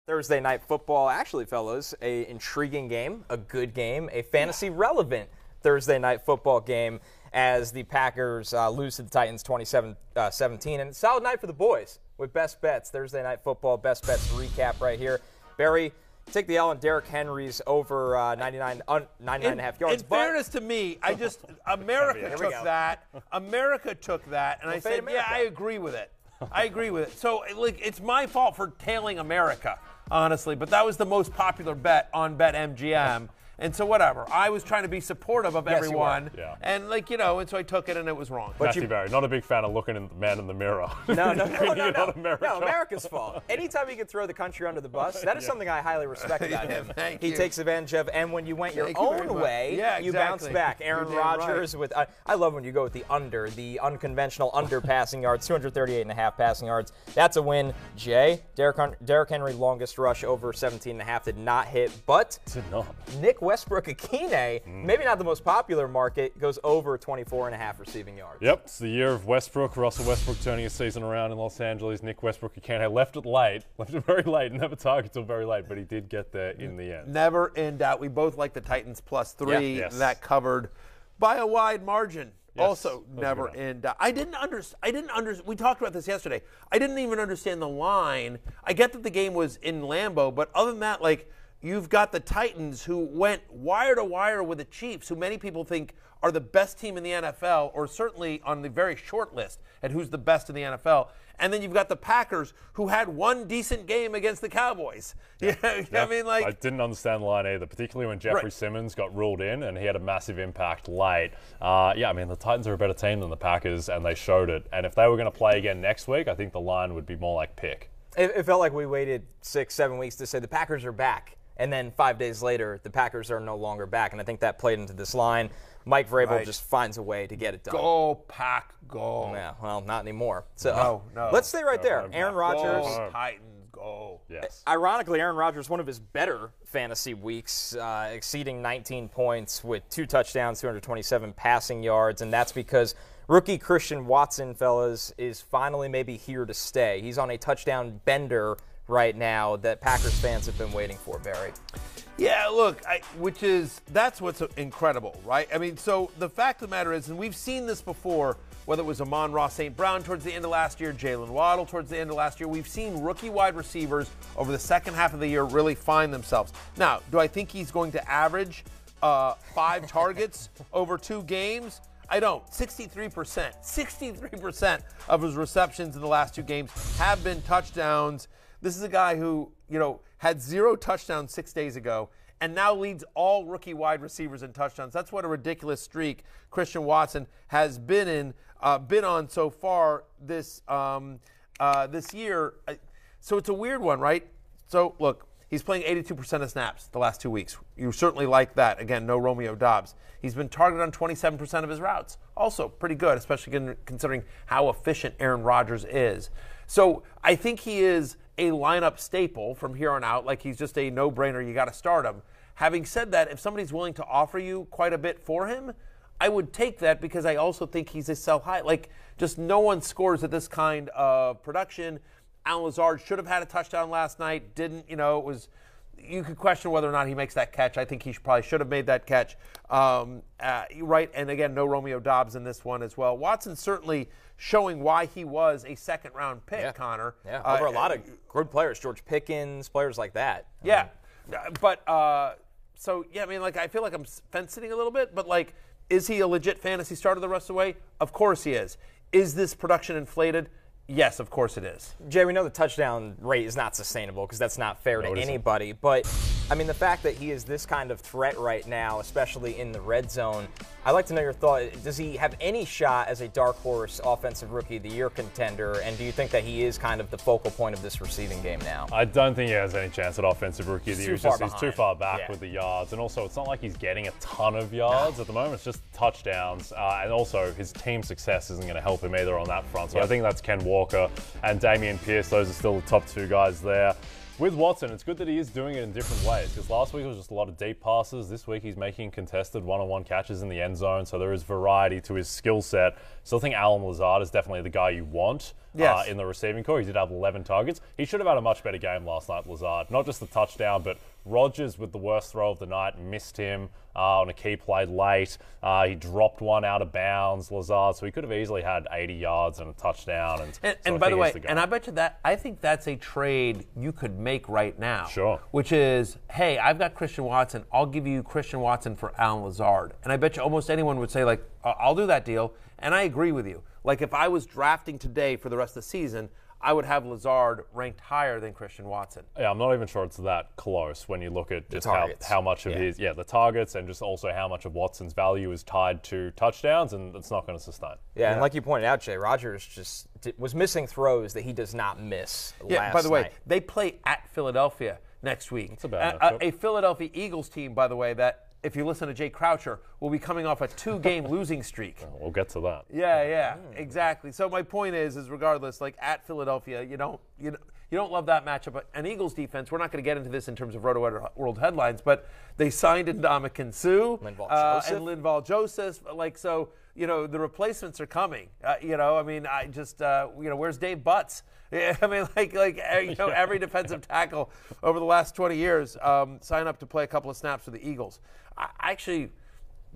Thursday night football, actually, fellas, a intriguing game, a good game, a fantasy-relevant Thursday night football game as the Packers lose to the Titans 27-17. And solid night for the boys with Best Bets. Thursday night football, Best Bets recap right here. Barry, take the L on Derrick Henry's over 99.5 yards. In fairness to me, America took that. America took that, and I said, yeah, I agree with it. I agree with it. So, it's my fault for tailing America, honestly, but that was the most popular bet on BetMGM. And so whatever. I was trying to be supportive of everyone. Yeah. And and so I took it and it was wrong. Matthew Barry, not a big fan of looking at the man in the mirror. No, America. America's fault. Anytime he can throw the country under the bus, that is something I highly respect about him. He takes advantage of, and when you went your own way, you bounce back. Aaron Rodgers with, I love when you go with the under, the unconventional under passing yards, 238.5 passing yards. That's a win. Jay, Derrick Henry longest rush over 17.5 did not hit, but did not. Nick Westbrook-Akine, maybe not the most popular market, goes over 24.5 receiving yards. Yep, it's the year of Westbrook. Russell Westbrook turning his season around in Los Angeles. Nick Westbrook-Akine left it very late, never targeted till very late, but he did get there in the end. Never in doubt. We both like the Titans +3. That covered by a wide margin. Yes, also, never in doubt. I didn't understand. We talked about this yesterday. I didn't even understand the line. I get that the game was in Lambeau, but other than that, you've got the Titans who went wire to wire with the Chiefs, who many people think are the best team in the NFL, or certainly on the very short list at who's the best in the NFL. And then you've got the Packers, who had one decent game against the Cowboys. Yeah. I didn't understand the line either, particularly when Jeffrey Simmons got ruled in and he had a massive impact late. The Titans are a better team than the Packers, and they showed it. And if they were going to play again next week, I think the line would be more like pick. It felt like we waited 6-7 weeks to say the Packers are back. And then 5 days later, the Packers are no longer back. And I think that played into this line. Mike Vrabel just finds a way to get it done. Go, Pack, go. Yeah, well, not anymore. So no. Let's stay right there. Aaron Rodgers. Go, Titans, go. Yes. Ironically, Aaron Rodgers, one of his better fantasy weeks, exceeding 19 points with 2 touchdowns, 227 passing yards. And that's because rookie Christian Watson, fellas, is finally maybe here to stay. He's on a touchdown bender right now that Packers fans have been waiting for, Barry. Yeah, look, that's what's incredible, right? I mean, so the fact of the matter is, and we've seen this before, whether it was Amon-Ra St. Brown towards the end of last year, Jalen Waddle towards the end of last year, we've seen rookie wide receivers over the second half of the year really find themselves. Now, do I think he's going to average 5 targets over 2 games? I don't. 63% of his receptions in the last 2 games have been touchdowns. This is a guy who, had 0 touchdowns 6 days ago and now leads all rookie wide receivers in touchdowns. That's what a ridiculous streak Christian Watson has been on so far this year. So it's a weird one, right? So look, he's playing 82% of snaps the last 2 weeks. You certainly like that. Again, no Romeo Doubs. He's been targeted on 27% of his routes. Also pretty good, especially considering how efficient Aaron Rodgers is. So I think he is a lineup staple from here on out. He's just a no-brainer. You got to start him. Having said that, if somebody's willing to offer you quite a bit for him, I would take that because I also think he's a sell high. Just no one scores at this kind of production. Allen Lazard should have had a touchdown last night. Didn't, you could question whether or not he makes that catch. I think he probably should have made that catch. Right, and again, no Romeo Doubs in this one as well. Watson certainly showing why he was a second-round pick, Connor. Yeah, over a lot of good players, George Pickens, players like that. Yeah, but I feel like I'm fence-sitting a little bit, but is he a legit fantasy starter the rest of the way? Of course he is. Is this production inflated? Yes, of course it is. Jay, we know the touchdown rate is not sustainable because that's not fair to anybody. But, the fact that he is this kind of threat right now, especially in the red zone, I'd like to know your thought. Does he have any shot as a dark horse offensive rookie of the year contender? And do you think that he is kind of the focal point of this receiving game now? I don't think he has any chance at offensive rookie of the year. He's too far back with the yards. And also, it's not like he's getting a ton of yards at the moment. It's just touchdowns. And also, his team success isn't going to help him either on that front. So I think that's Ken Walker and Dameon Pierce. Those are still the top 2 guys there. With Watson, it's good that he is doing it in different ways because last week it was just a lot of deep passes. This week he's making contested one-on-one catches in the end zone, so there is variety to his skill set. Still think Allen Lazard is definitely the guy you want. in the receiving core. He did have 11 targets. He should have had a much better game last night, Lazard. Not just the touchdown, but Rodgers with the worst throw of the night missed him on a key play late. He dropped one out of bounds, Lazard, so he could have easily had 80 yards and a touchdown. And by the way, and I bet you that, I think that's a trade you could make right now. Sure. Which is, hey, I've got Christian Watson. I'll give you Christian Watson for Allen Lazard. And I bet you almost anyone would say, like, I'll do that deal. And I agree with you. Like, if I was drafting today for the rest of the season, I would have Lazard ranked higher than Christian Watson. Yeah, I'm not even sure it's that close when you look at just how much of the targets and just also how much of Watson's value is tied to touchdowns, and it's not going to sustain. Yeah, and like you pointed out, Jay, Rodgers just was missing throws that he does not miss last by the way, night. they play at Philadelphia next week. That's a bad a Philadelphia Eagles team, by the way, that, if you listen to Jay Croucher, will be coming off a 2-game losing streak. We'll get to that. Yeah, exactly. So my point is regardless, like at Philadelphia, you don't love that matchup. An Eagles defense, we're not going to get into this in terms of Roto World headlines, but they signed Ndamukong Suh and Linval Joseph. Like, so, the replacements are coming. Where's Dave Butts? I mean, every defensive tackle over the last 20 years sign up to play a couple of snaps for the Eagles. I actually,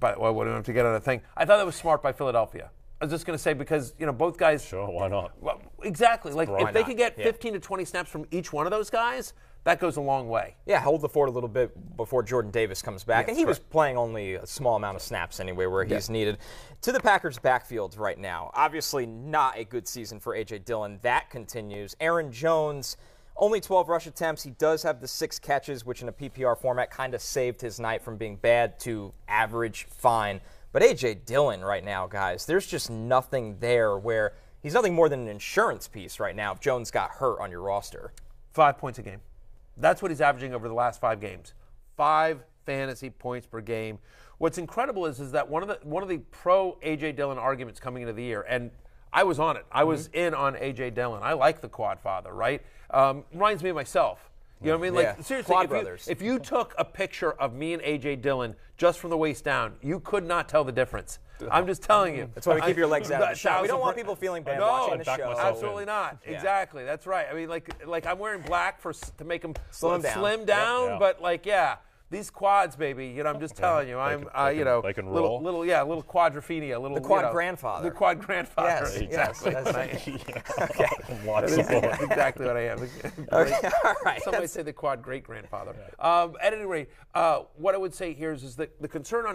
but we don't have to get on a thing. I thought that was smart by Philadelphia. I was just going to say because, both guys. Sure, why not? Well, exactly. Like, if they could get 15 to 20 snaps from each one of those guys, that goes a long way. Yeah, hold the fort a little bit before Jordan Davis comes back. And he was playing only a small amount of snaps anyway where he's needed. To the Packers' backfield right now, obviously not a good season for A.J. Dillon. That continues. Aaron Jones, only 12 rush attempts. He does have the 6 catches, which in a PPR format kind of saved his night from being bad to average, fine. But A.J. Dillon right now, guys, there's just nothing there where he's nothing more than an insurance piece right now if Jones got hurt on your roster. 5 points a game. That's what he's averaging over the last 5 games. 5 fantasy points per game. What's incredible is that one of the pro A.J. Dillon arguments coming into the year, and I was on it. I was in on A.J. Dillon. I like the quad father, right? Reminds me of myself. You know what I mean? Like, seriously, if you took a picture of me and A.J. Dillon just from the waist down, you could not tell the difference. I'm just telling you. That's why we keep your legs out of the shot. We don't want people feeling bad watching the show. Absolutely not. Yeah. Exactly. That's right. I mean, like I'm wearing black to make them slim down, but these quads, baby. I'm just telling you. They can roll. Little quadrophenia. The quad grandfather. The quad grandfather. Yes, exactly. Yes, that's That's exactly what I am. Okay, all right. Some might say the quad great grandfather. At any rate, what I would say here is that the concern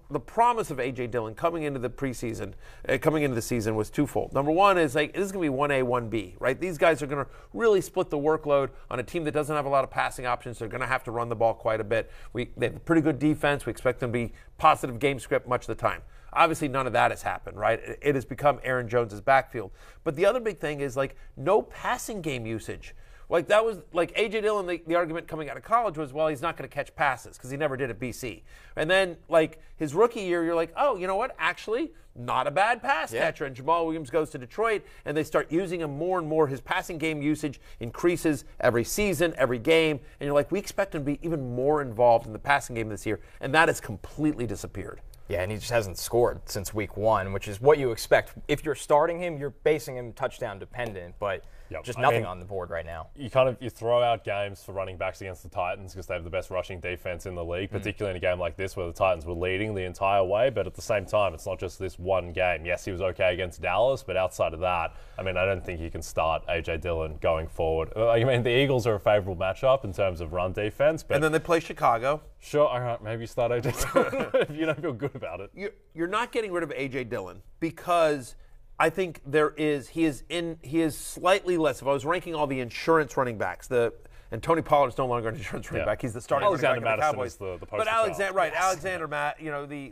the promise of A.J. Dillon coming into the preseason, coming into the season was twofold. Number one is this is going to be 1A, 1B, right? These guys are going to really split the workload on a team that doesn't have a lot of passing options. They're going to have to run the ball quite a bit. They have a pretty good defense. We expect them to be positive game script much of the time. Obviously, none of that has happened, right? It has become Aaron Jones' backfield. But the other big thing is no passing game usage. Like that was A.J. Dillon, the argument coming out of college was, well, he's not going to catch passes because he never did at BC. And then his rookie year, you're like, oh, you know what? Actually, not a bad pass catcher. And Jamal Williams goes to Detroit, and they start using him more and more. His passing game usage increases every season, every game. And you're like, we expect him to be even more involved in the passing game this year. And that has completely disappeared. Yeah, and he just hasn't scored since week 1, which is what you expect. If you're starting him, you're basing him touchdown dependent, but just nothing on the board right now. You throw out games for running backs against the Titans because they have the best rushing defense in the league, particularly in a game like this where the Titans were leading the entire way. But at the same time, it's not just this one game. Yes, he was okay against Dallas, but outside of that, I don't think you can start A.J. Dillon going forward. The Eagles are a favorable matchup in terms of run defense. But and then they play Chicago. Sure, all right, maybe start A.J. Dillon if you don't feel good about it. You're not getting rid of A.J. Dillon because I think he is slightly less. If I was ranking all the insurance running backs, and Tony Pollard's no longer an insurance running back. He's the starting running back of the Cowboys. Is the but Alexander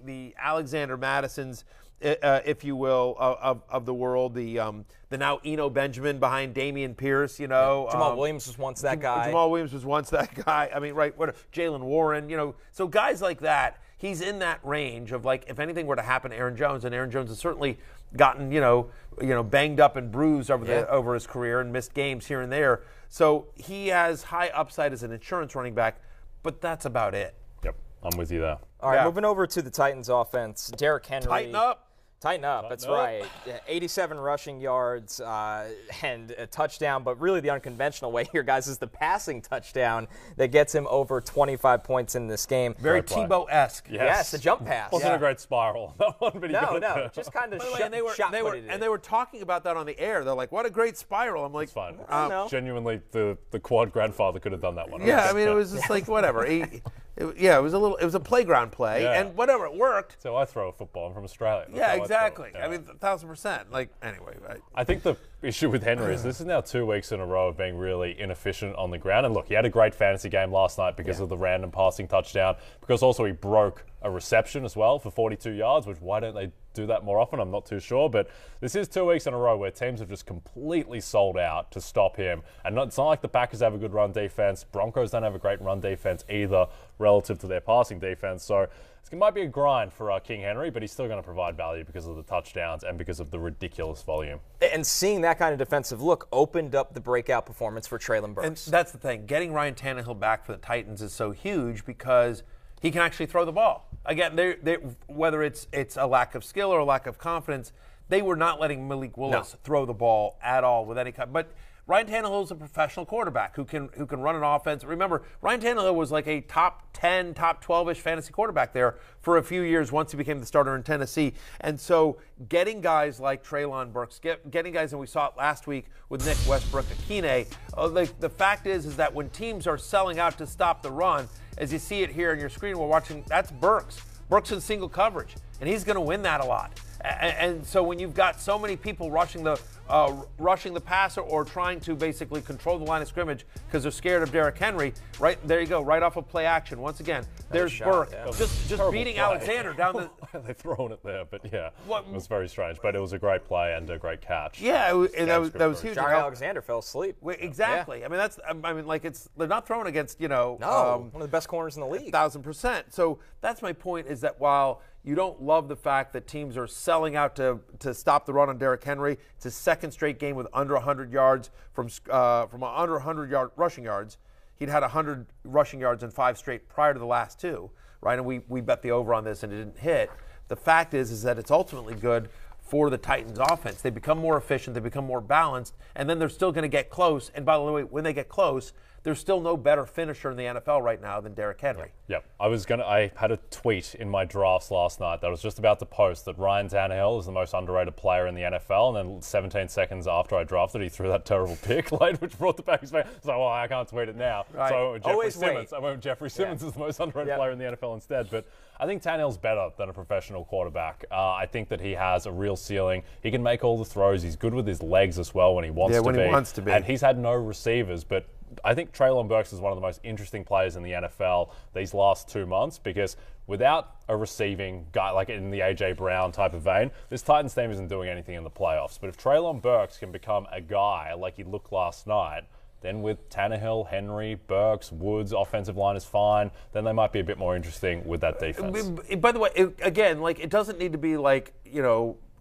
the Alexander Madisons, if you will, of the world, the now Eno Benjamin behind Dameon Pierce, Jamal Williams was once that guy. Jamal Williams was once that guy. Jalen Warren, so guys like that. He's in that range of if anything were to happen to Aaron Jones, and Aaron Jones has certainly gotten banged up and bruised over his career and missed games here and there. So he has high upside as an insurance running back, but that's about it. Yep, I'm with you there. All right, moving over to the Titans offense. Derrick Henry. Tighten up. Tighten up, that's right. 87 rushing yards and a touchdown, but really the unconventional way here, guys, is the passing touchdown that gets him over 25 points in this game. Very Tebow-esque. Yes, the jump pass. Wasn't a great spiral, that one, but No, just kind of shot. And they were talking about that on the air. They're like, what a great spiral. I'm like, it's fine. Genuinely, the quad grandfather could have done that one. Yeah, I mean, it was just like, whatever. It was a playground play, and whatever, it worked. So I throw a football. I'm from Australia. Yeah, exactly. I mean, 1,000%. Like, anyway. I think the issue with Henry is this is now 2 weeks in a row of being really inefficient on the ground. And look, he had a great fantasy game last night because of the random passing touchdown, because also he broke a reception as well for 42 yards, which why don't they do that more often? I'm not too sure. But this is 2 weeks in a row where teams have just completely sold out to stop him. And it's not like the Packers have a good run defense. Broncos don't have a great run defense either relative to their passing defense. So it might be a grind for King Henry, but he's still going to provide value because of the touchdowns and because of the ridiculous volume. And seeing that kind of defensive look opened up the breakout performance for Treylon Burks. And that's the thing. Getting Ryan Tannehill back for the Titans is so huge because he can actually throw the ball. Again, whether it's a lack of skill or a lack of confidence, they were not letting Malik Willis throw the ball at all with any kind. But Ryan Tannehill is a professional quarterback who can run an offense. Remember, Ryan Tannehill was like a top 10, top 12-ish fantasy quarterback there for a few years once he became the starter in Tennessee. And so getting guys like Treylon Burks, getting guys, and we saw it last week with Nick Westbrook-Akine, the fact is that when teams are selling out to stop the run, as you see it here on your screen, we're watching, that's Burks. Burks in single coverage, and he's going to win that a lot. And so when you've got so many people rushing the passer or trying to basically control the line of scrimmage because they're scared of Derrick Henry, right there you go, right off of play action. Once again, there's Burke just beating play. Alexander down the. They've thrown it there, but it was very strange. But it was a great play and a great catch. Yeah, that was huge. Jaire Alexander fell asleep. Exactly. Yeah. I mean, they're not throwing against one of the best corners in the league. 1,000%. So that's my point, is that while you don't love the fact that teams are selling out to stop the run on Derrick Henry, it's his second straight game with under 100 yards from under 100 rushing yards. He'd had 100 rushing yards in 5 straight prior to the last 2, right? And we bet the over on this and it didn't hit. The fact is that it's ultimately good for the Titans offense. They become more efficient, they become more balanced, and then they're still going to get close. And by the way, when they get close, there's still no better finisher in the NFL right now than Derrick Henry. Yep. I had a tweet in my drafts last night that I was just about to post that Ryan Tannehill is the most underrated player in the NFL, and then 17 seconds after I drafted, he threw that terrible pick, which brought the Packers back. So, I can't tweet it now. Right. So I went Jeffrey Simmons is the most underrated player in the NFL instead. But I think Tannehill's better than a professional quarterback. I think that he has a real ceiling. He can make all the throws. He's good with his legs as well when he wants to be. And he's had no receivers, but I think Treylon Burks is one of the most interesting players in the NFL these last 2 months, because without a receiving guy like in the A.J. Brown type of vein, this Titans team isn't doing anything in the playoffs. But if Treylon Burks can become a guy like he looked last night, then with Tannehill, Henry, Burks, Woods, offensive line is fine, then they might be a bit more interesting with that defense. By the way, it doesn't need to be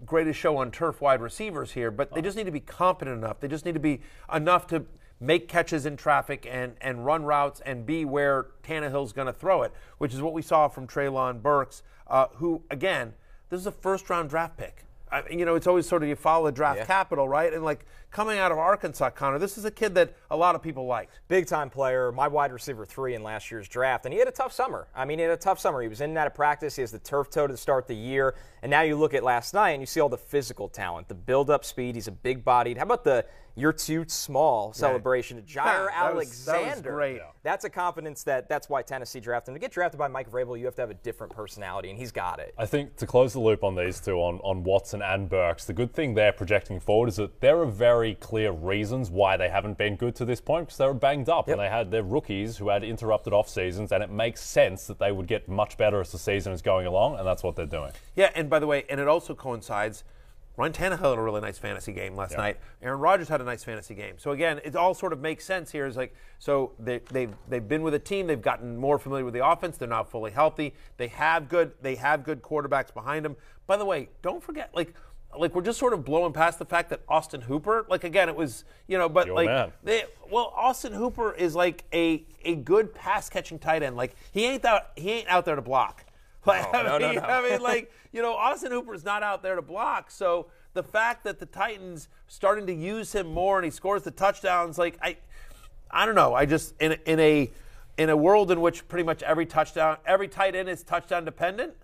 greatest show on turf wide receivers here, but they just need to be competent enough. They just need to be enough to make catches in traffic and run routes and be where Tannehill's going to throw it, which is what we saw from Treylon Burks, who, again, this is a first-round draft pick. It's always sort of you follow the draft capital, right? And coming out of Arkansas, Connor, this is a kid that a lot of people liked. Big-time player, my wide receiver 3 in last year's draft, and he had a tough summer. He was in and out of practice. He has the turf toe to start the year, and now you look at last night and you see all the physical talent, the build-up speed. He's a big-bodied. How about the "you're too small" celebration to Jaire Alexander? That was great. That's a confidence that's why Tennessee drafted him. To get drafted by Mike Vrabel, you have to have a different personality, and he's got it. I think to close the loop on these two, on Watson and Burks, the good thing there projecting forward is that there are very clear reasons why they haven't been good to this point, because they were banged up and they had their rookies who had interrupted off seasons, and it makes sense that they would get much better as the season is going along, and that's what they're doing. Yeah, and by the way, and it also coincides, Ryan Tannehill had a really nice fantasy game last night. Aaron Rodgers had a nice fantasy game. So again, it all sort of makes sense here. They've been with a team. They've gotten more familiar with the offense. They're now fully healthy. They have good quarterbacks behind them. By the way, don't forget, we're just sort of blowing past the fact that Austin Hooper, again, it was, Austin Hooper is a good pass catching tight end. He ain't out there to block. Like, No. I mean, like, Austin Hooper's not out there to block. So the fact that the Titans starting to use him more and he scores the touchdowns, like, I don't know. I just in a world in which pretty much every tight end is touchdown dependent.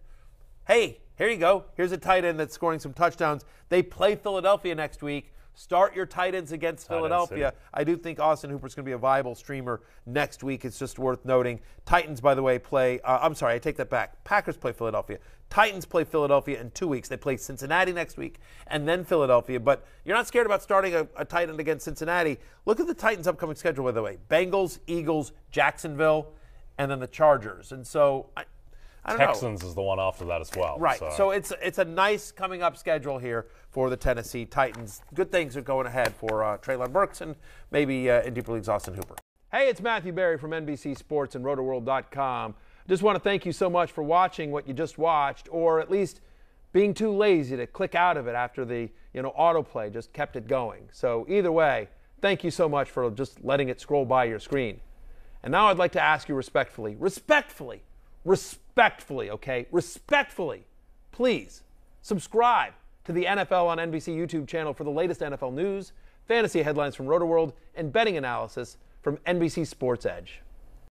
Hey, here you go. Here's a tight end that's scoring some touchdowns. They play Philadelphia next week. Start your tight ends against Philadelphia. I do think Austin Hooper's going to be a viable streamer next week. It's just worth noting. Titans, by the way, I'm sorry, I take that back. Packers play Philadelphia. Titans play Philadelphia in 2 weeks. They play Cincinnati next week and then Philadelphia. But you're not scared about starting a tight end against Cincinnati. Look at the Titans' upcoming schedule, by the way. Bengals, Eagles, Jacksonville, and then the Chargers. And so I don't know. Texans is the one after that as well. Right. So it's a nice coming up schedule here for the Tennessee Titans. Good things are going ahead for Treylon Burks and maybe in deeper leagues Austin Hooper. Hey, it's Matthew Berry from NBC Sports and RotoWorld.com. Just want to thank you so much for watching what you just watched, or at least being too lazy to click out of it after the autoplay just kept it going. So either way, thank you so much for just letting it scroll by your screen. And now I'd like to ask you respectfully, okay? Respectfully, please subscribe to the NFL on NBC YouTube channel for the latest NFL news, fantasy headlines from RotoWorld, and betting analysis from NBC Sports Edge.